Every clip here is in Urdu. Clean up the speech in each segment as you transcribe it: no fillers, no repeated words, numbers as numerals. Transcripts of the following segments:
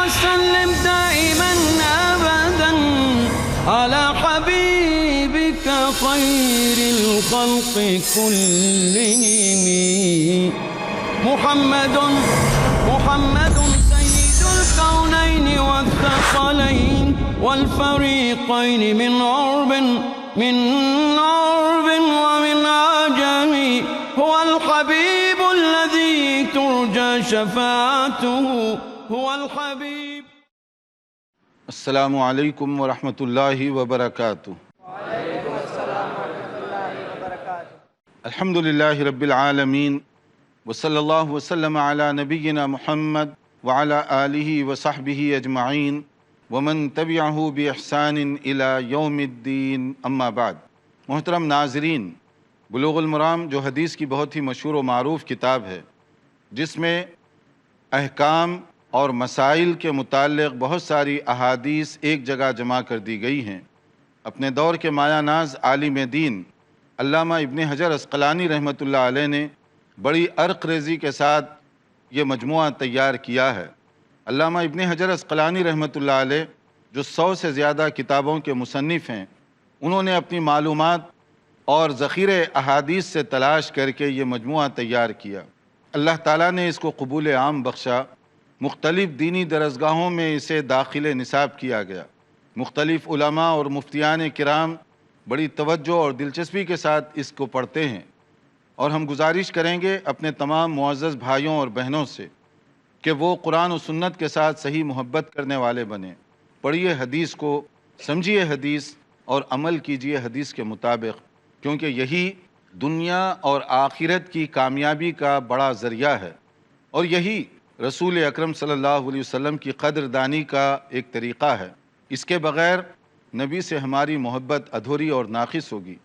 وسلم دائما أبدا على حبيبك خير الخلق كلهم محمد سيد الكونين والثقلين والفريقين من عرب ومن عجم هو الحبيب الذي ترجى شفاعته هو الحبيب. السلام علیکم ورحمۃ اللہ وبرکاتہ. وعلیکم السلام ورحمۃ اللہ وبرکاتہ. الحمد للہ رب العالمین وصلی اللہ وسلم علی نبینا محمد وعلی آلہ وصحبہ اجمعین ومن تبعہ باحسان الی یوم الدین. اما بعد. محترم ناظرین، بلوغ المرام جو حدیث کی بہت ہی مشہور و معروف کتاب ہے، جس میں احکام اور مسائل کے متعلق بہت ساری احادیث ایک جگہ جمع کر دی گئی ہیں، اپنے دور کے مایہ ناز عالم دین علامہ ابن حجر عسقلانی رحمۃ اللہ علیہ نے بڑی عرق ریزی کے ساتھ یہ مجموعہ تیار کیا ہے. علامہ ابن حجر عسقلانی رحمۃ اللہ علیہ جو 100 سے زیادہ کتابوں کے مصنف ہیں، انہوں نے اپنی معلومات اور ذخیرے احادیث سے تلاش کر کے یہ مجموعہ تیار کیا. اللہ تعالیٰ نے اس کو قبول عام بخشا. مختلف دینی درسگاہوں میں اسے داخل نصاب کیا گیا. مختلف علماء اور مفتیان کرام بڑی توجہ اور دلچسپی کے ساتھ اس کو پڑھتے ہیں، اور ہم گزارش کریں گے اپنے تمام معزز بھائیوں اور بہنوں سے کہ وہ قرآن و سنت کے ساتھ صحیح محبت کرنے والے بنیں. پڑھیے حدیث کو، سمجھیے حدیث اور عمل کیجیے حدیث کے مطابق، کیونکہ یہی دنیا اور آخرت کی کامیابی کا بڑا ذریعہ ہے، اور یہی رسول اکرم صلی اللہ علیہ وسلم کی قدردانی کا ایک طریقہ ہے. اس کے بغیر نبی سے ہماری محبت ادھوری اور ناقص ہوگی.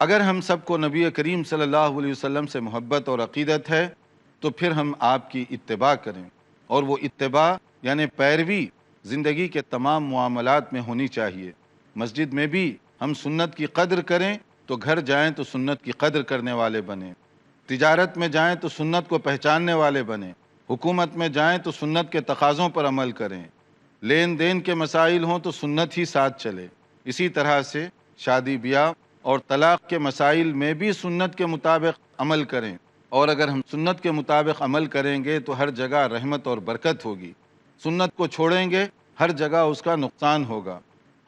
اگر ہم سب کو نبی کریم صلی اللہ علیہ وسلم سے محبت اور عقیدت ہے تو پھر ہم آپ کی اتباع کریں، اور وہ اتباع یعنی پیروی زندگی کے تمام معاملات میں ہونی چاہیے. مسجد میں بھی ہم سنت کی قدر کریں تو گھر جائیں تو سنت کی قدر کرنے والے بنیں. تجارت میں جائیں تو سنت کو پہچاننے والے بنیں. حکومت میں جائیں تو سنت کے تقاضوں پر عمل کریں. لین دین کے مسائل ہوں تو سنت ہی ساتھ چلے. اسی طرح سے شادی بیاہ اور طلاق کے مسائل میں بھی سنت کے مطابق عمل کریں، اور اگر ہم سنت کے مطابق عمل کریں گے تو ہر جگہ رحمت اور برکت ہوگی. سنت کو چھوڑیں گے ہر جگہ اس کا نقصان ہوگا.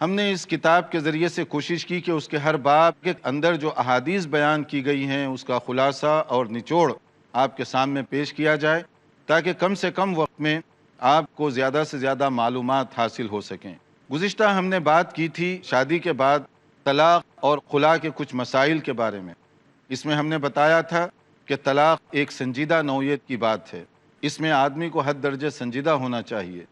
ہم نے اس کتاب کے ذریعے سے کوشش کی کہ اس کے ہر باب کے اندر جو احادیث بیان کی گئی ہیں اس کا خلاصہ اور نچوڑ آپ کے سامنے پیش کیا جائے، تاکہ کم سے کم وقت میں آپ کو زیادہ سے زیادہ معلومات حاصل ہو سکیں. گزشتہ ہم نے بات کی تھی شادی کے بعد طلاق اور خلا کے کچھ مسائل کے بارے میں. اس میں ہم نے بتایا تھا کہ طلاق ایک سنجیدہ نوعیت کی بات ہے. اس میں آدمی کو حد درجے سنجیدہ ہونا چاہیے،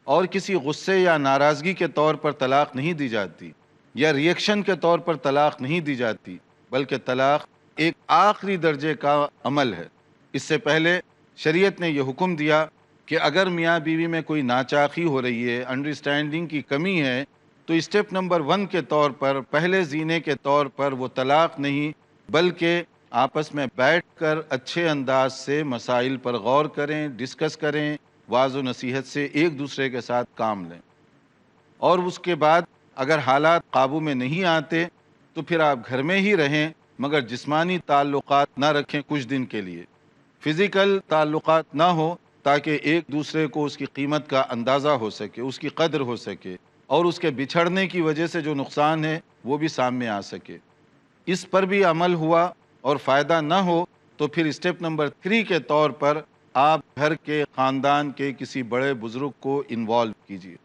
اور کسی غصے یا ناراضگی کے طور پر طلاق نہیں دی جاتی، یا ریئیکشن کے طور پر طلاق نہیں دی جاتی، بلکہ طلاق ایک آخری درجے کا عمل ہے. اس سے پہلے شریعت نے یہ حکم دیا کہ اگر میاں بیوی میں کوئی ناچاقی ہو رہی ہے، انڈرسٹینڈنگ کی کمی ہے، تو اسٹیپ نمبر 1 کے طور پر، پہلے زینے کے طور پر وہ طلاق نہیں، بلکہ آپس میں بیٹھ کر اچھے انداز سے مسائل پر غور کریں، ڈسکس کریں، واعظ و نصیحت سے ایک دوسرے کے ساتھ کام لیں. اور اس کے بعد اگر حالات قابو میں نہیں آتے تو پھر آپ گھر میں ہی رہیں، مگر جسمانی تعلقات نہ رکھیں کچھ دن کے لیے. فزیکل تعلقات نہ ہو تاکہ ایک دوسرے کو اس کی قیمت کا اندازہ ہو سکے، اس کی قدر ہو سکے، اور اس کے بچھڑنے کی وجہ سے جو نقصان ہے وہ بھی سامنے آ سکے. اس پر بھی عمل ہوا اور فائدہ نہ ہو تو پھر اسٹیپ نمبر 3 کے طور پر آپ گھر کے خاندان کے کسی بڑے بزرگ کو انوالو کیجیے،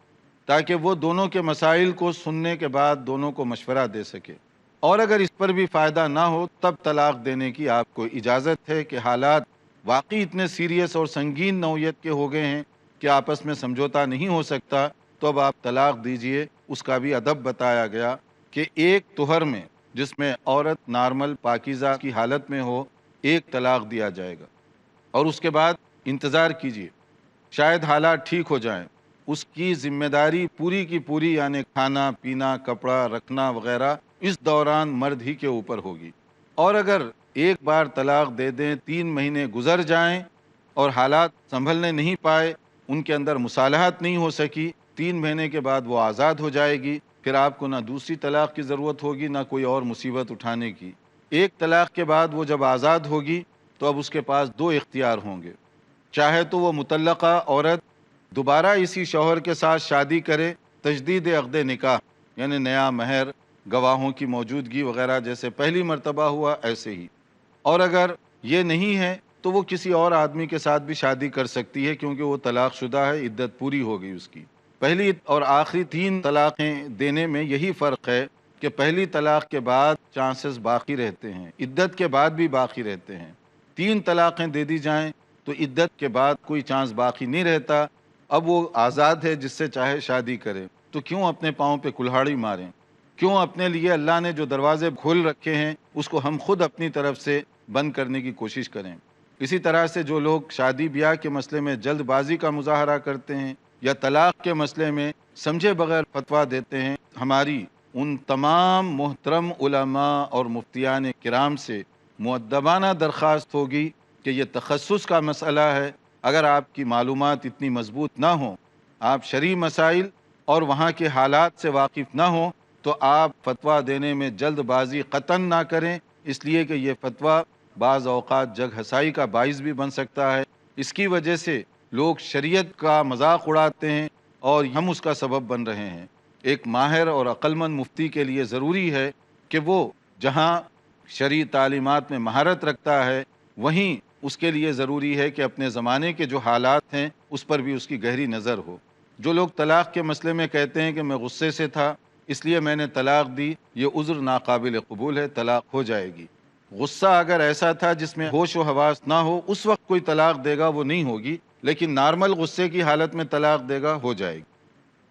تاکہ وہ دونوں کے مسائل کو سننے کے بعد دونوں کو مشورہ دے سکے. اور اگر اس پر بھی فائدہ نہ ہو تب طلاق دینے کی آپ کو اجازت ہے کہ حالات واقعی اتنے سیریس اور سنگین نوعیت کے ہو گئے ہیں کہ آپس میں سمجھوتا نہیں ہو سکتا، تو اب آپ طلاق دیجئے. اس کا بھی ادب بتایا گیا کہ ایک طہر میں، جس میں عورت نارمل پاکیزہ کی حالت میں ہو، ایک طلاق دیا جائے گا، اور اس کے بعد انتظار کیجئے، شاید حالات ٹھیک ہو جائیں. اس کی ذمہ داری پوری کی پوری، یعنی کھانا پینا، کپڑا رکھنا وغیرہ، اس دوران مرد ہی کے اوپر ہوگی. اور اگر ایک بار طلاق دے دیں، 3 مہینے گزر جائیں اور حالات سنبھلنے نہیں پائے، ان کے اندر مصالحت نہیں ہو سکی، 3 مہینے کے بعد وہ آزاد ہو جائے گی، پھر آپ کو نہ دوسری طلاق کی ضرورت ہوگی نہ کوئی اور مصیبت اٹھانے کی۔ ایک طلاق کے بعد وہ جب آزاد ہوگی تو اب اس کے پاس 2 اختیار ہوں گے، چاہے تو وہ مطلقہ عورت دوبارہ اسی شوہر کے ساتھ شادی کرے، تجدید عقد نکاح یعنی نیا مہر، گواہوں کی موجودگی وغیرہ جیسے پہلی مرتبہ ہوا ایسے ہی، اور اگر یہ نہیں ہے تو وہ کسی اور آدمی کے ساتھ بھی شادی کر سکتی ہے، کیونکہ وہ طلاق شدہ ہے، عدت پوری ہو گئی اس کی۔ پہلی اور آخری 3 طلاقیں دینے میں یہی فرق ہے کہ پہلی طلاق کے بعد چانسز باقی رہتے ہیں، عدت کے بعد بھی باقی رہتے ہیں۔ 3 طلاقیں دے دی جائیں تو عدت کے بعد کوئی چانس باقی نہیں رہتا، اب وہ آزاد ہے، جس سے چاہے شادی کرے، تو کیوں اپنے پاؤں پہ کلہاڑی ماریں؟ کیوں اپنے لیے اللہ نے جو دروازے کھول رکھے ہیں اس کو ہم خود اپنی طرف سے بند کرنے کی کوشش کریں؟ اسی طرح سے جو لوگ شادی بیاہ کے مسئلے میں جلد بازی کا مظاہرہ کرتے ہیں یا طلاق کے مسئلے میں سمجھے بغیر فتویٰ دیتے ہیں، ہماری ان تمام محترم علماء اور مفتیان کرام سے مؤدبانہ درخواست ہوگی کہ یہ تخصص کا مسئلہ ہے، اگر آپ کی معلومات اتنی مضبوط نہ ہوں، آپ شرعی مسائل اور وہاں کے حالات سے واقف نہ ہوں، تو آپ فتویٰ دینے میں جلد بازی قطعاً نہ کریں، اس لیے کہ یہ فتویٰ بعض اوقات جگ ہسائی کا باعث بھی بن سکتا ہے۔ اس کی وجہ سے لوگ شریعت کا مذاق اڑاتے ہیں اور ہم اس کا سبب بن رہے ہیں۔ ایک ماہر اور عقلمند مفتی کے لیے ضروری ہے کہ وہ جہاں شرعی تعلیمات میں مہارت رکھتا ہے، وہیں اس کے لیے ضروری ہے کہ اپنے زمانے کے جو حالات ہیں اس پر بھی اس کی گہری نظر ہو۔ جو لوگ طلاق کے مسئلے میں کہتے ہیں کہ میں غصے سے تھا اس لیے میں نے طلاق دی، یہ عذر ناقابل قبول ہے، طلاق ہو جائے گی۔ غصہ اگر ایسا تھا جس میں ہوش و حواس نہ ہو، اس وقت کوئی طلاق دے گا وہ نہیں ہوگی، لیکن نارمل غصے کی حالت میں طلاق دے گا، ہو جائے گی۔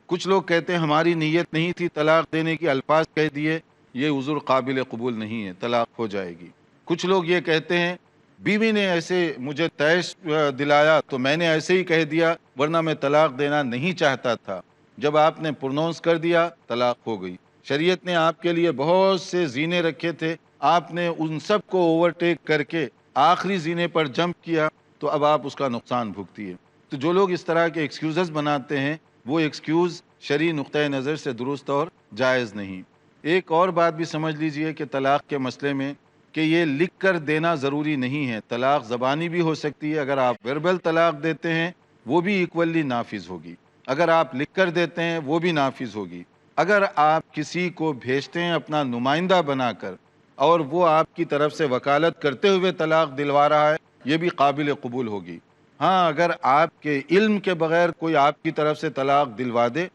کچھ لوگ کہتے ہیں ہماری نیت نہیں تھی طلاق دینے کی، الفاظ کہہ دیے، یہ عذر قابل قبول نہیں ہے، طلاق ہو جائے گی۔ کچھ لوگ یہ کہتے ہیں بیوی نے ایسے مجھے تیش دلایا تو میں نے ایسے ہی کہہ دیا، ورنہ میں طلاق دینا نہیں چاہتا تھا، جب آپ نے پرونونس کر دیا طلاق ہو گئی۔ شریعت نے آپ کے لیے بہت سے زینے رکھے تھے، آپ نے ان سب کو اوورٹیک کر کے آخری زینے پر جمپ کیا، تو اب آپ اس کا نقصان بھگتیے۔ تو جو لوگ اس طرح کے ایکسکیوزز بناتے ہیں وہ ایکسکیوز شرعی نقطۂ نظر سے درست اور جائز نہیں۔ ایک اور بات بھی سمجھ لیجئے کہ طلاق کے مسئلے میں کہ یہ لکھ کر دینا ضروری نہیں ہے، طلاق زبانی بھی ہو سکتی ہے، اگر آپ وربل طلاق دیتے ہیں وہ بھی ایکولی نافذ ہوگی، اگر آپ لکھ کر دیتے ہیں وہ بھی نافذ ہوگی، اگر آپ کسی کو بھیجتے ہیں اپنا نمائندہ بنا کر اور وہ آپ کی طرف سے وکالت کرتے ہوئے طلاق دلوا رہا ہے، یہ بھی قابل قبول ہوگی۔ ہاں، اگر آپ کے علم کے بغیر کوئی آپ کی طرف سے طلاق دلوا دے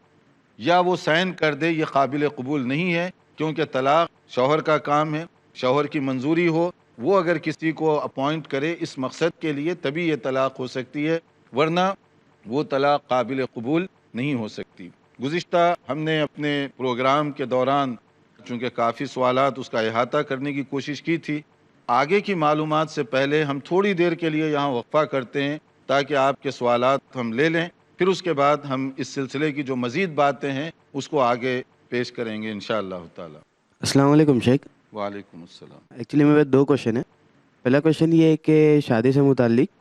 یا وہ سائن کر دے، یہ قابل قبول نہیں ہے، کیونکہ طلاق شوہر کا کام ہے، شوہر کی منظوری ہو، وہ اگر کسی کو اپوائنٹ کرے اس مقصد کے لیے تبھی یہ طلاق ہو سکتی ہے، ورنہ وہ طلاق قابل قبول نہیں ہو سکتی۔ گزشتہ ہم نے اپنے پروگرام کے دوران چونکہ کافی سوالات اس کا احاطہ کرنے کی کوشش کی تھی، آگے کی معلومات سے پہلے ہم تھوڑی دیر کے لیے یہاں وقفہ کرتے ہیں تاکہ آپ کے سوالات ہم لے لیں، پھر اس کے بعد ہم اس سلسلے کی جو مزید باتیں ہیں اس کو آگے پیش کریں گے انشاءاللہ تعالی۔ السلام علیکم شیخ۔ وعلیکم السلام۔ ایکچولی میرے 2 کوشچن ہیں۔ پہلا کوشچن یہ ہے کہ شادی سے متعلق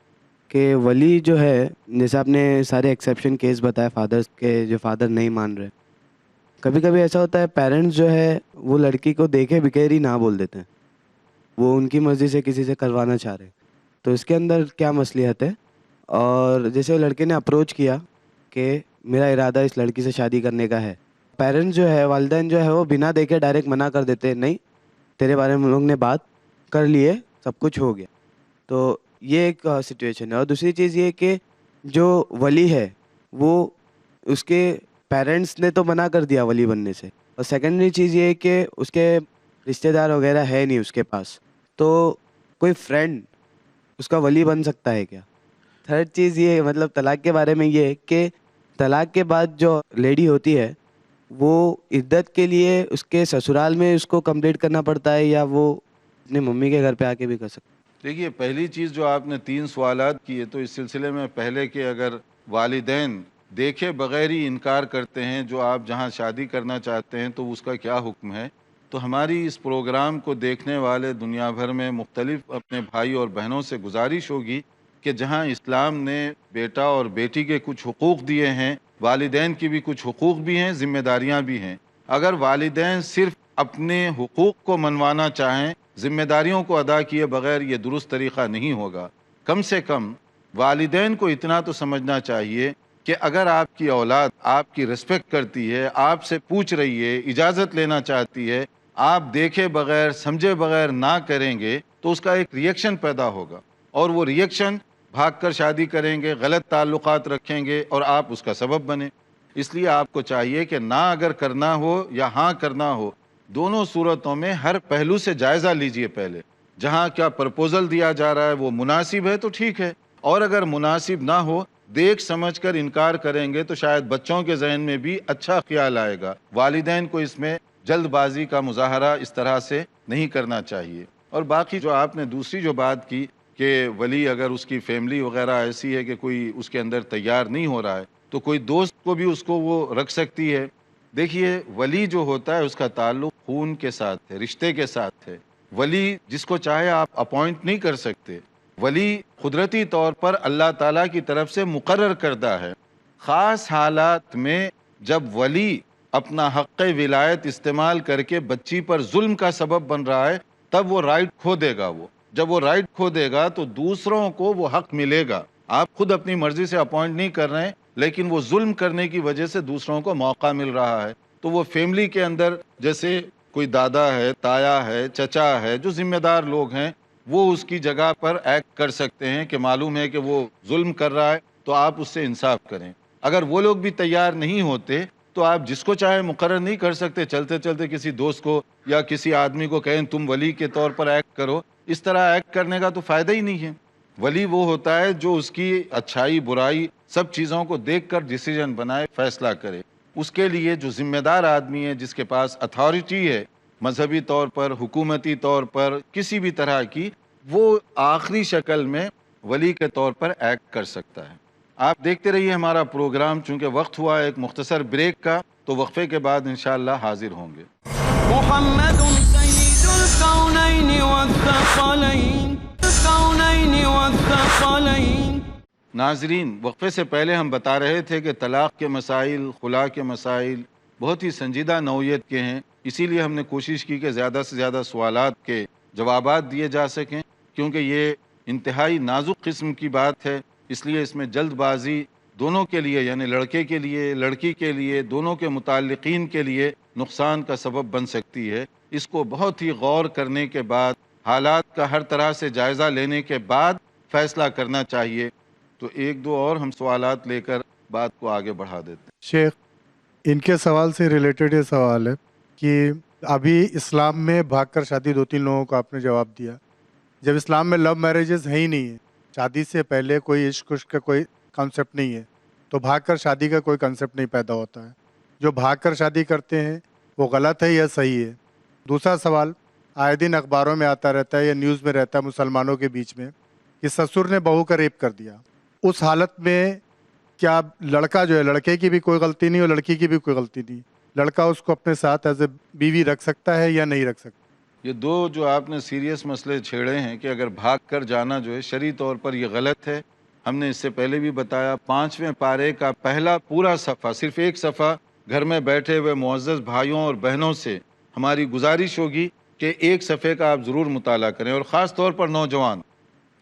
کہ ولی جو ہے، جیسے آپ نے سارے ایکسیپشن کیس بتائے فادرز کے جو فادر نہیں مان رہے، کبھی کبھی ایسا ہوتا ہے پیرنٹس جو ہے وہ لڑکی کو دیکھے بغیر ہی نہ بول دیتے ہیں، وہ ان کی مرضی سے کسی سے کروانا چاہ رہے ہیں، تو اس کے اندر کیا مصلحت ہے؟ اور جیسے وہ لڑکے نے اپروچ کیا کہ میرا ارادہ اس لڑکی سے شادی کرنے کا ہے، پیرنٹس جو ہے، والدین جو ہے وہ بنا دیکھے ڈائریکٹ منع کر دیتے ہیں، نہیں تیرے بارے میں ہم لوگ نے بات کر لی ہے، سب کچھ ہو گیا۔ تو یہ ایک سچویشن ہے۔ اور دوسری چیز یہ کہ جو ولی ہے وہ اس کے پیرنٹس نے تو منع کر دیا ولی بننے سے، اور سیکنڈری چیز یہ ہے کہ اس کے رشتہ دار وغیرہ ہے نہیں اس کے پاس، تو کوئی فرینڈ اس کا ولی بن سکتا ہے کیا؟ تھرڈ چیز یہ مطلب طلاق کے بارے میں یہ ہے کہ طلاق کے بعد جو لیڈی ہوتی ہے وہ عدت کے لیے اس کے سسرال میں اس کو کمپلیٹ کرنا پڑتا ہے یا وہ اپنی ممی کے گھر پہ آ کے بھی کر سکتا ہے؟ دیکھیے، پہلی چیز جو آپ نے 3 سوالات کیے، تو اس سلسلے میں پہلے کہ اگر والدین دیکھے بغیر ہی انکار کرتے ہیں جو آپ جہاں شادی کرنا چاہتے ہیں تو اس کا کیا حکم ہے، تو ہماری اس پروگرام کو دیکھنے والے دنیا بھر میں مختلف اپنے بھائی اور بہنوں سے گزارش ہوگی کہ جہاں اسلام نے بیٹا اور بیٹی کے کچھ حقوق دیے ہیں، والدین کی بھی کچھ حقوق بھی ہیں، ذمہ داریاں بھی ہیں۔ اگر والدین صرف اپنے حقوق کو منوانا چاہیں، ذمہ داریوں کو ادا کیے بغیر، یہ درست طریقہ نہیں ہوگا۔ کم سے کم والدین کو اتنا تو سمجھنا چاہیے کہ اگر آپ کی اولاد آپ کی رسپیکٹ کرتی ہے، آپ سے پوچھ رہی ہے، اجازت لینا چاہتی ہے، آپ دیکھے بغیر سمجھے بغیر نہ کریں گے تو اس کا ایک ریئیکشن پیدا ہوگا، اور وہ ریئیکشن بھاگ کر شادی کریں گے، غلط تعلقات رکھیں گے اور آپ اس کا سبب بنے۔ اس لیے آپ کو چاہیے کہ نہ اگر کرنا ہو یا ہاں کرنا ہو، دونوں صورتوں میں ہر پہلو سے جائزہ لیجئے پہلے۔ جہاں کیا پرپوزل دیا جا رہا ہے وہ مناسب ہے تو ٹھیک ہے، اور اگر مناسب نہ ہو، دیکھ سمجھ کر انکار کریں گے تو شاید بچوں کے ذہن میں بھی اچھا خیال آئے گا۔ والدین کو اس میں جلد بازی کا مظاہرہ اس طرح سے نہیں کرنا چاہیے۔ اور باقی جو آپ نے دوسری جو بات کی کہ ولی اگر اس کی فیملی وغیرہ ایسی ہے کہ کوئی اس کے اندر تیار نہیں ہو رہا ہے تو کوئی دوست کو بھی اس کو وہ رکھ سکتی ہے۔ دیکھیے، ولی جو ہوتا ہے اس کا تعلق خون کے ساتھ ہے، رشتے کے ساتھ ہے۔ ولی جس کو چاہے آپ اپوائنٹ نہیں کر سکتے۔ ولی قدرتی طور پر اللہ تعالیٰ کی طرف سے مقرر کردہ ہے۔ خاص حالات میں جب ولی اپنا حق ولایت استعمال کر کے بچی پر ظلم کا سبب بن رہا ہے تب وہ رائٹ کھو دے گا۔ وہ جب وہ رائٹ کھو دے گا تو دوسروں کو وہ حق ملے گا۔ آپ خود اپنی مرضی سے اپوائنٹ نہیں کر رہے ہیں، لیکن وہ ظلم کرنے کی وجہ سے دوسروں کو موقع مل رہا ہے۔ تو وہ فیملی کے اندر جیسے کوئی دادا ہے، تایا ہے، چچا ہے، جو ذمہ دار لوگ ہیں، وہ اس کی جگہ پر ایکٹ کر سکتے ہیں کہ معلوم ہے کہ وہ ظلم کر رہا ہے تو آپ اس سے انصاف کریں۔ اگر وہ لوگ بھی تیار نہیں ہوتے تو آپ جس کو چاہے مقرر نہیں کر سکتے، چلتے چلتے کسی دوست کو یا کسی آدمی کو کہیں تم ولی کے طور پر ایکٹ کرو۔ اس طرح ایکٹ کرنے کا تو فائدہ ہی نہیں ہے۔ ولی وہ ہوتا ہے جو اس کی اچھائی برائی سب چیزوں کو دیکھ کر ڈیسیجن بنائے، فیصلہ کرے۔ اس کے لیے جو ذمہ دار آدمی ہے، جس کے پاس اتھارٹی ہے مذہبی طور پر، حکومتی طور پر، کسی بھی طرح کی، وہ آخری شکل میں ولی کے طور پر ایکٹ کر سکتا ہے۔ آپ دیکھتے رہیے ہمارا پروگرام، چونکہ وقت ہوا ایک مختصر بریک کا، تو وقفے کے بعد انشاءاللہ حاضر ہوں گے۔ محمد سيد الكونين والثقلين الكونين والثقلين۔ ناظرین، وقفے سے پہلے ہم بتا رہے تھے کہ طلاق کے مسائل، خلا کے مسائل بہت ہی سنجیدہ نوعیت کے ہیں، اسی لیے ہم نے کوشش کی کہ زیادہ سے زیادہ سوالات کے جوابات دیے جا سکیں، کیونکہ یہ انتہائی نازک قسم کی بات ہے، اس لیے اس میں جلد بازی دونوں کے لیے، یعنی لڑکے کے لیے، لڑکی کے لیے، دونوں کے متعلقین کے لیے نقصان کا سبب بن سکتی ہے۔ اس کو بہت ہی غور کرنے کے بعد، حالات کا ہر طرح سے جائزہ لینے کے بعد فیصلہ کرنا چاہیے۔ تو ایک دو اور ہم سوالات لے کر بات کو آگے بڑھا دیتے ہیں۔ شیخ، ان کے سوال سے ریلیٹڈ یہ سوال ہے کہ ابھی اسلام میں بھاگ کر شادی 2-3 لوگوں کو آپ نے جواب دیا۔ جب اسلام میں لو میرجز ہے ہی نہیں ہے، شادی سے پہلے کوئی عشق کا کوئی کانسیپٹ نہیں ہے، تو بھاگ کر شادی کا کوئی کانسیپٹ نہیں پیدا ہوتا ہے۔ جو بھاگ کر شادی کرتے ہیں وہ غلط ہے یا صحیح ہے؟ دوسرا سوال، آئے دن اخباروں میں آتا رہتا ہے یا نیوز میں رہتا ہے مسلمانوں کے بیچ میں کہ سسر نے بہو کا ریپ کر دیا۔ اس حالت میں کیا لڑکا جو ہے، لڑکے کی بھی کوئی غلطی نہیں اور لڑکی کی بھی کوئی غلطی نہیں، لڑکا اس کو اپنے ساتھ ایز اے بیوی رکھ سکتا ہے یا نہیں رکھ سکتا؟ یہ دو جو آپ نے سیریس مسئلے چھیڑے ہیں کہ اگر بھاگ کر جانا جو ہے شرعی طور پر یہ غلط ہے۔ ہم نے اس سے پہلے بھی بتایا، 5ویں پارے کا پہلا پورا صفحہ، صرف ایک صفحہ، گھر میں بیٹھے ہوئے معزز بھائیوں اور بہنوں سے ہماری گزارش ہوگی کہ ایک صفحے کا آپ ضرور مطالعہ کریں، اور خاص طور پر نوجوان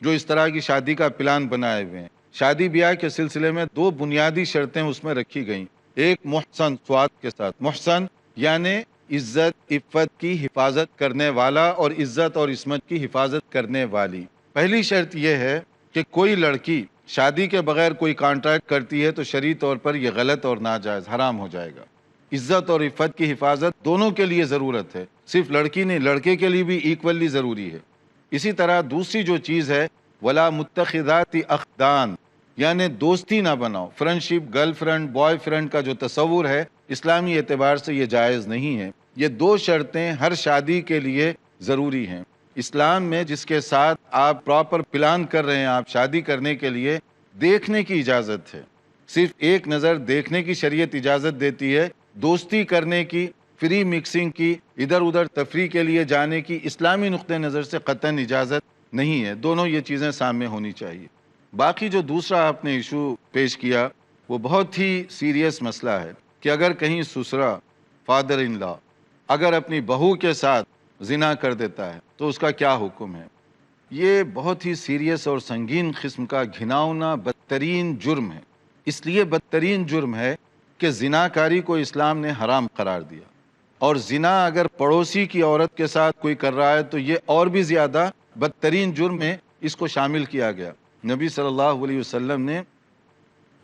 جو اس طرح کی شادی کا پلان بنائے ہوئے ہیں۔ شادی بیاہ کے سلسلے میں 2 بنیادی شرطیں اس میں رکھی گئیں۔ ایک محسن سواد کے ساتھ، محسن یعنی عزت عفت کی حفاظت کرنے والا اور عزت اور عصمت کی حفاظت کرنے والی۔ پہلی شرط یہ ہے کہ کوئی لڑکی شادی کے بغیر کوئی کانٹریکٹ کرتی ہے تو شرعی طور پر یہ غلط اور ناجائز، حرام ہو جائے گا۔ عزت اور عفت کی حفاظت دونوں کے لیے ضرورت ہے، صرف لڑکی نہیں، لڑکے کے لیے بھی ایکولی ضروری ہے۔ اسی طرح دوسری جو چیز ہے، ولا متخذات اخدان، یعنی دوستی نہ بناؤ۔ Friendship, girl friend, boy friend کا جو تصور ہے، اسلامی اعتبار سے یہ جائز نہیں ہے۔ یہ 2 شرطیں ہر شادی کے لیے ضروری ہیں۔ اسلام میں جس کے ساتھ آپ پراپر پلان کر رہے ہیں آپ شادی کرنے کے لیے، دیکھنے کی اجازت ہے، صرف ایک نظر دیکھنے کی شریعت اجازت دیتی ہے۔ دوستی کرنے کی، فری مکسنگ کی، ادھر ادھر تفریح کے لیے جانے کی اسلامی نقطہ نظر سے قطعاً اجازت نہیں ہے۔ دونوں یہ چیزیں سامنے ہونی چاہیے۔ باقی جو دوسرا آپ نے ایشو پیش کیا وہ بہت ہی سیریس مسئلہ ہے کہ اگر کہیں سسرا فادر ان لا اگر اپنی بہو کے ساتھ زنا کر دیتا ہے تو اس کا کیا حکم ہے. یہ بہت ہی سیریس اور سنگین قسم کا گھناؤنا بدترین جرم ہے. اس لیے بدترین جرم ہے کہ زناکاری کو اسلام نے حرام قرار دیا، اور زنا اگر پڑوسی کی عورت کے ساتھ کوئی کر رہا ہے تو یہ اور بھی زیادہ بدترین جرم میں اس کو شامل کیا گیا. نبی صلی اللہ علیہ وسلم نے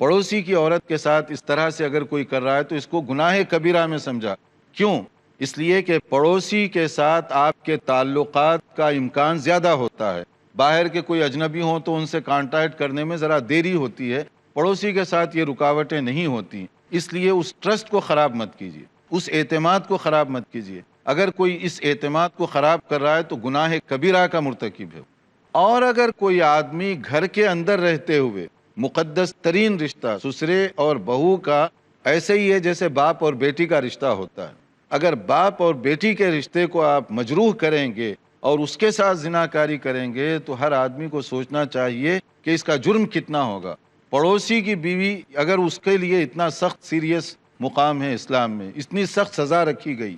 پڑوسی کی عورت کے ساتھ اس طرح سے اگر کوئی کر رہا ہے تو اس کو گناہ کبیرہ میں سمجھا. کیوں؟ اس لیے کہ پڑوسی کے ساتھ آپ کے تعلقات کا امکان زیادہ ہوتا ہے. باہر کے کوئی اجنبی ہوں تو ان سے کانٹیکٹ کرنے میں ذرا دیری ہوتی ہے، پڑوسی کے ساتھ یہ رکاوٹیں نہیں ہوتی. اس لیے اس ٹرسٹ کو خراب مت کیجیے، اس اعتماد کو خراب مت کیجیے. اگر کوئی اس اعتماد کو خراب کر رہا ہے تو گناہ کبیرہ کا مرتکب ہے. اور اگر کوئی آدمی گھر کے اندر رہتے ہوئے مقدس ترین رشتہ سسرے اور بہو کا ایسے ہی ہے جیسے باپ اور بیٹی کا رشتہ ہوتا ہے، اگر باپ اور بیٹی کے رشتے کو آپ مجروح کریں گے اور اس کے ساتھ زناکاری کریں گے تو ہر آدمی کو سوچنا چاہیے کہ اس کا جرم کتنا ہوگا. پڑوسی کی بیوی اگر اس کے لیے اتنا سخت سیریس مقام ہے اسلام میں، اتنی سخت سزا رکھی گئی،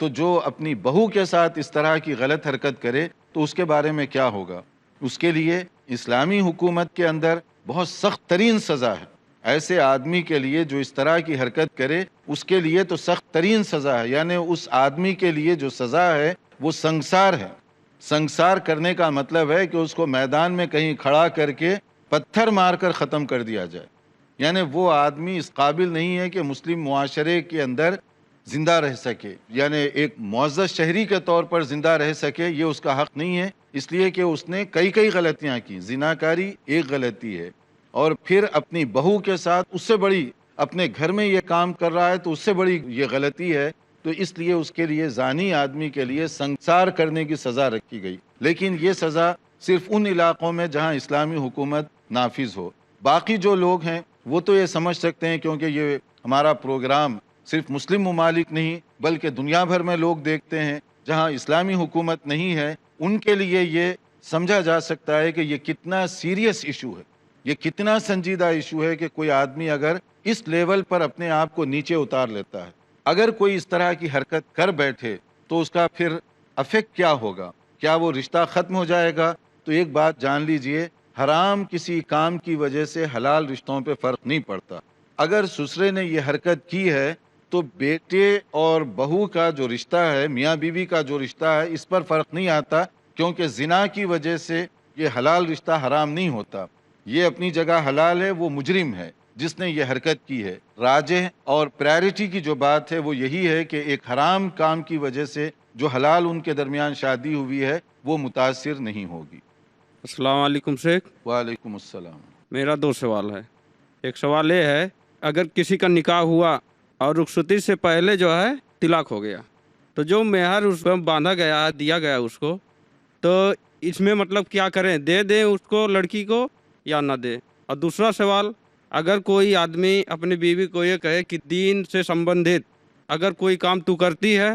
تو جو اپنی بہو کے ساتھ اس طرح کی غلط حرکت کرے تو اس کے بارے میں کیا ہوگا؟ اس کے لیے اسلامی حکومت کے اندر بہت سخت ترین سزا ہے. ایسے آدمی کے لیے جو اس طرح کی حرکت کرے اس کے لیے تو سخت ترین سزا ہے. یعنی اس آدمی کے لیے جو سزا ہے وہ سنگسار ہے. سنگسار کرنے کا مطلب ہے کہ اس کو میدان میں کہیں کھڑا کر کے پتھر مار کر ختم کر دیا جائے. یعنی وہ آدمی اس قابل نہیں ہے کہ مسلم معاشرے کے اندر زندہ رہ سکے، یعنی ایک معزز شہری کے طور پر زندہ رہ سکے، یہ اس کا حق نہیں ہے. اس لیے کہ اس نے کئی غلطیاں کی. زناکاری ایک غلطی ہے، اور پھر اپنی بہو کے ساتھ اس سے بڑی، اپنے گھر میں یہ کام کر رہا ہے تو اس سے بڑی یہ غلطی ہے. تو اس لیے اس کے لیے زانی آدمی کے لیے سنگسار کرنے کی سزا رکھی گئی. لیکن یہ سزا صرف ان علاقوں میں جہاں اسلامی حکومت نافذ ہو. باقی جو لوگ ہیں وہ تو یہ سمجھ سکتے ہیں، کیونکہ یہ ہمارا پروگرام صرف مسلم ممالک نہیں بلکہ دنیا بھر میں لوگ دیکھتے ہیں جہاں اسلامی حکومت نہیں ہے. ان کے لیے یہ سمجھا جا سکتا ہے کہ یہ کتنا سیریس ایشو ہے، یہ کتنا سنجیدہ ایشو ہے کہ کوئی آدمی اگر اس لیول پر اپنے آپ کو نیچے اتار لیتا ہے، اگر کوئی اس طرح کی حرکت کر بیٹھے تو اس کا پھر افیکٹ کیا ہوگا؟ کیا وہ رشتہ ختم ہو جائے گا؟ تو ایک بات جان لیجئے، حرام کسی کام کی وجہ سے حلال رشتوں پہ فرق نہیں پڑتا. اگر سسرے نے یہ حرکت کی ہے تو بیٹے اور بہو کا جو رشتہ ہے، میاں بیوی کا جو رشتہ ہے، اس پر فرق نہیں آتا، کیونکہ زنا کی وجہ سے یہ حلال رشتہ حرام نہیں ہوتا. یہ اپنی جگہ حلال ہے، وہ مجرم ہے جس نے یہ حرکت کی ہے. راجح اور پرائرٹی کی جو بات ہے وہ یہی ہے کہ ایک حرام کام کی وجہ سے جو حلال ان کے درمیان شادی ہوئی ہے وہ متاثر نہیں ہوگی. السلام علیکم شیخ. وعلیکم السلام. میرا 2 سوال ہے. ایک سوال یہ ہے، اگر کسی کا نکاح ہوا اور رخصتی سے پہلے جو ہے طلاق ہو گیا تو جو مہر اس کو باندھا گیا ہے، دیا گیا اس کو، تو اس میں مطلب کیا کریں؟ دے دیں اس کو لڑکی کو یا نہ دیں؟ اور دوسرا سوال، اگر کوئی آدمی اپنی بیوی کو یہ کہے کہ دین سے سمبندھت اگر کوئی کام تو کرتی ہے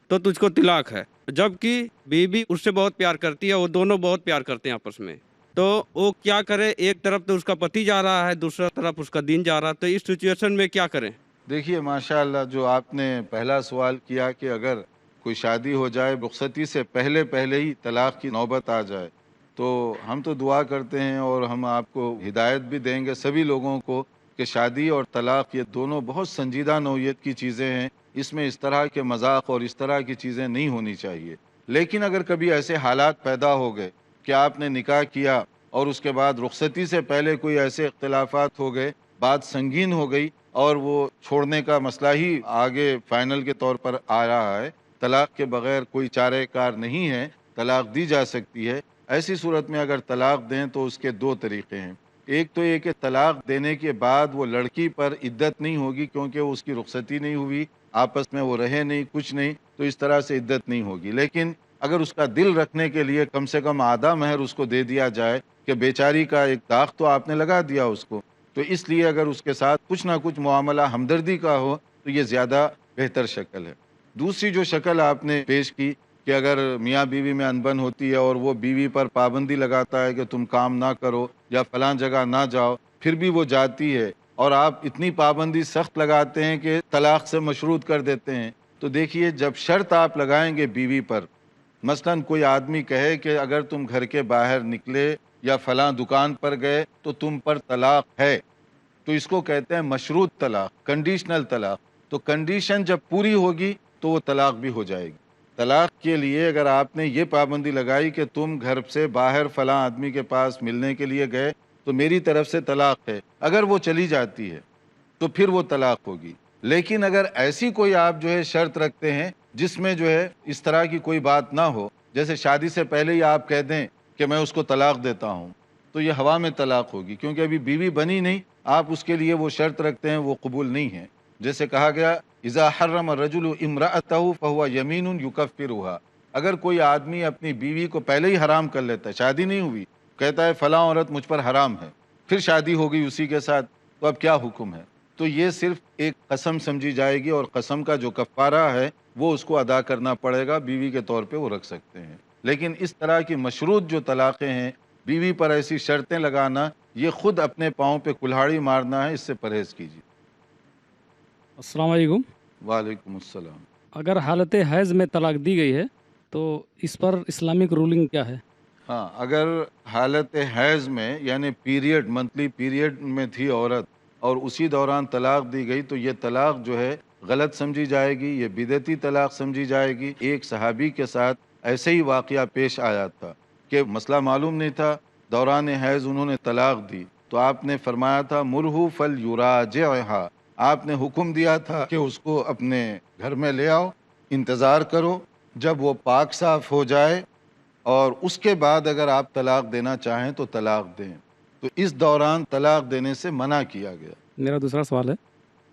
تو تجھ کو طلاق ہے، جبکہ بیوی اس سے بہت پیار کرتی ہے، وہ دونوں بہت پیار کرتے ہیں آپس میں، تو وہ کیا کرے؟ ایک طرف تو اس کا پتی جا رہا ہے، دوسرا طرف اس کا دین جا رہا ہے، تو اس سچویشن میں کیا کریں؟ دیکھیے ماشاءاللہ، جو آپ نے پہلا سوال کیا کہ اگر کوئی شادی ہو جائے رخصتی سے پہلے ہی طلاق کی نوبت آ جائے، تو ہم تو دعا کرتے ہیں اور ہم آپ کو ہدایت بھی دیں گے سبھی لوگوں کو کہ شادی اور طلاق یہ دونوں بہت سنجیدہ نوعیت کی چیزیں ہیں. اس میں اس طرح کے مذاق اور اس طرح کی چیزیں نہیں ہونی چاہیے. لیکن اگر کبھی ایسے حالات پیدا ہو گئے کہ آپ نے نکاح کیا اور اس کے بعد رخصتی سے پہلے کوئی ایسے اختلافات ہو گئے، بات سنگین ہو گئی اور وہ چھوڑنے کا مسئلہ ہی آگے فائنل کے طور پر آ رہا ہے، طلاق کے بغیر کوئی چارہ کار نہیں ہے، طلاق دی جا سکتی ہے. ایسی صورت میں اگر طلاق دیں تو اس کے 2 طریقے ہیں. ایک تو یہ کہ طلاق دینے کے بعد وہ لڑکی پر عدت نہیں ہوگی، کیونکہ اس کی رخصتی نہیں ہوئی، آپس میں وہ رہے نہیں، کچھ نہیں، تو اس طرح سے عدت نہیں ہوگی. لیکن اگر اس کا دل رکھنے کے لیے کم سے کم آدھا مہر اس کو دے دیا جائے کہ بیچاری کا ایک داغ تو آپ نے لگا دیا اس کو، تو اس لیے اگر اس کے ساتھ کچھ نہ کچھ معاملہ ہمدردی کا ہو تو یہ زیادہ بہتر شکل ہے. دوسری جو شکل آپ نے پیش کی کہ اگر میاں بیوی میں انبن ہوتی ہے اور وہ بیوی پر پابندی لگاتا ہے کہ تم کام نہ کرو یا فلاں جگہ نہ جاؤ، پھر بھی وہ جاتی ہے اور آپ اتنی پابندی سخت لگاتے ہیں کہ طلاق سے مشروط کر دیتے ہیں، تو دیکھیے جب شرط آپ لگائیں گے بیوی پر، مثلاً کوئی آدمی کہے کہ اگر تم گھر کے باہر نکلے یا فلاں دکان پر گئے تو تم پر طلاق ہے، تو اس کو کہتے ہیں مشروط طلاق، کنڈیشنل طلاق۔ تو کنڈیشن جب پوری ہوگی تو وہ طلاق بھی ہو جائے گی۔ طلاق کے لیے اگر آپ نے یہ پابندی لگائی کہ تم گھر سے باہر فلاں آدمی کے پاس ملنے کے لیے گئے تو میری طرف سے طلاق ہے، اگر وہ چلی جاتی ہے تو پھر وہ طلاق ہوگی۔ لیکن اگر ایسی کوئی آپ جو ہے شرط رکھتے ہیں جس میں جو ہے اس طرح کی کوئی بات نہ ہو، جیسے شادی سے پہلے ہی آپ کہہ دیں کہ میں اس کو طلاق دیتا ہوں، تو یہ ہوا میں طلاق ہوگی، کیونکہ ابھی بیوی بنی نہیں، آپ اس کے لیے وہ شرط رکھتے ہیں، وہ قبول نہیں ہے۔ جیسے کہا گیا اذا حرم الرجل امرأته فهو یمین یکفرها، اگر کوئی آدمی اپنی بیوی کو پہلے ہی حرام کر لیتا ہے، شادی نہیں ہوئی، کہتا ہے فلاں عورت مجھ پر حرام ہے، پھر شادی ہو گئی اسی کے ساتھ، تو اب کیا حکم ہے؟ تو یہ صرف ایک قسم سمجھی جائے گی، اور قسم کا جو کفارہ ہے وہ اس کو ادا کرنا پڑے گا، بیوی کے طور پہ وہ رکھ سکتے ہیں۔ لیکن اس طرح کی مشروط جو طلاقیں ہیں، بیوی پر ایسی شرطیں لگانا، یہ خود اپنے پاؤں پہ کلہاڑی مارنا ہے، اس سے پرہیز کیجیے۔ السلام علیکم۔ وعلیکم السلام۔ اگر حالت حیض میں طلاق دی گئی ہے تو اس پر اسلامک رولنگ کیا ہے؟ ہاں، اگر حالت حیض میں یعنی پیریڈ، منتھلی پیریڈ میں تھی عورت اور اسی دوران طلاق دی گئی تو یہ طلاق جو ہے غلط سمجھی جائے گی، یہ بدعتی طلاق سمجھی جائے گی۔ ایک صحابی کے ساتھ ایسے ہی واقعہ پیش آیا تھا کہ مسئلہ معلوم نہیں تھا، دوران حیض انہوں نے طلاق دی تو آپ نے فرمایا تھا مرہو فلیراجعھا، آپ نے حکم دیا تھا کہ اس کو اپنے گھر میں لے آؤ، انتظار کرو جب وہ پاک صاف ہو جائے، اور اس کے بعد اگر آپ طلاق دینا چاہیں تو طلاق دیں۔ تو اس دوران طلاق دینے سے منع کیا گیا۔ میرا دوسرا سوال ہے،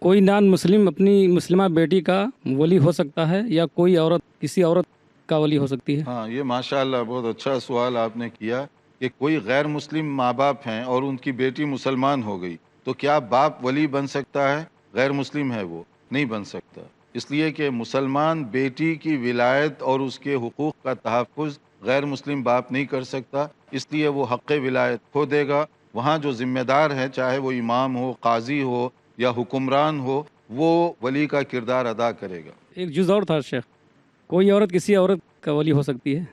کوئی نان مسلم اپنی مسلمہ بیٹی کا ولی ہو سکتا ہے یا کوئی عورت کسی عورت کا ولی ہو سکتی ہے؟ ہاں، یہ ماشاءاللہ بہت اچھا سوال آپ نے کیا کہ کوئی غیر مسلم ماں باپ ہیں اور ان کی بیٹی مسلمان ہو گئی تو کیا باپ ولی بن سکتا ہے؟ غیر مسلم ہے وہ نہیں بن سکتا، اس لیے کہ مسلمان بیٹی کی ولایت اور اس کے حقوق کا تحفظ غیر مسلم باپ نہیں کر سکتا، اس لیے وہ حق ولایت کھو دے گا۔ وہاں جو ذمہ دار ہے، چاہے وہ امام ہو، قاضی ہو یا حکمران ہو، وہ ولی کا کردار ادا کرے گا۔ ایک جز اور تھا شیخ، کوئی عورت کسی عورت کا ولی ہو سکتی ہے؟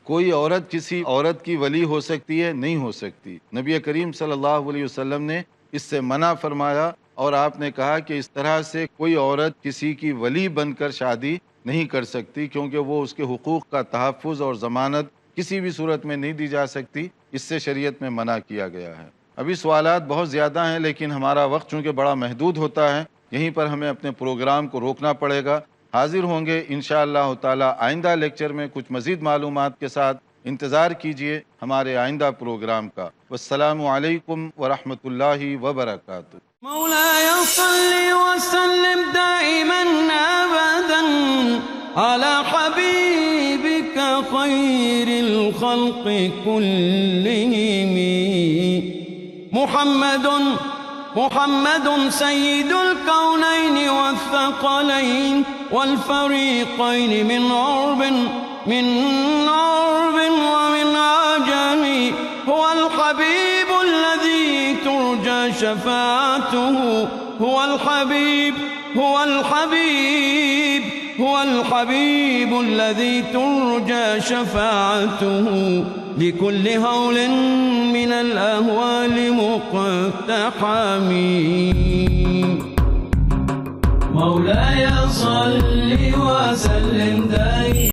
کوئی عورت کسی عورت کی ولی ہو سکتی ہے؟ نہیں ہو سکتی۔ نبی کریم صلی اللہ علیہ وسلم نے اس سے منع فرمایا، اور آپ نے کہا کہ اس طرح سے کوئی عورت کسی کی ولی بن کر شادی نہیں کر سکتی، کیونکہ وہ اس کے حقوق کا تحفظ اور ضمانت کسی بھی صورت میں نہیں دی جا سکتی، اس سے شریعت میں منع کیا گیا ہے۔ ابھی سوالات بہت زیادہ ہیں لیکن ہمارا وقت چونکہ بڑا محدود ہوتا ہے، یہیں پر ہمیں اپنے پروگرام کو روکنا پڑے گا۔ حاضر ہوں گے انشاءاللہ تعالی آئندہ لیکچر میں کچھ مزید معلومات کے ساتھ۔ انتظار کیجئے ہمارے آئندہ پروگرام کا۔ والسلام علیکم ورحمۃ اللہ وبرکاتہ۔ مولاي صل وسلم دائما ابدا على حبيبك خير الخلق كلهم محمد سيد الكونين والثقلين والفريقين من عرب ومن عجم، هو الحبيب الذي ترجى شفاعته، هو الحبيب الذي ترجى شفاعته لكل هول من الأهوال مقتحم. مولاي صل وسلم دائما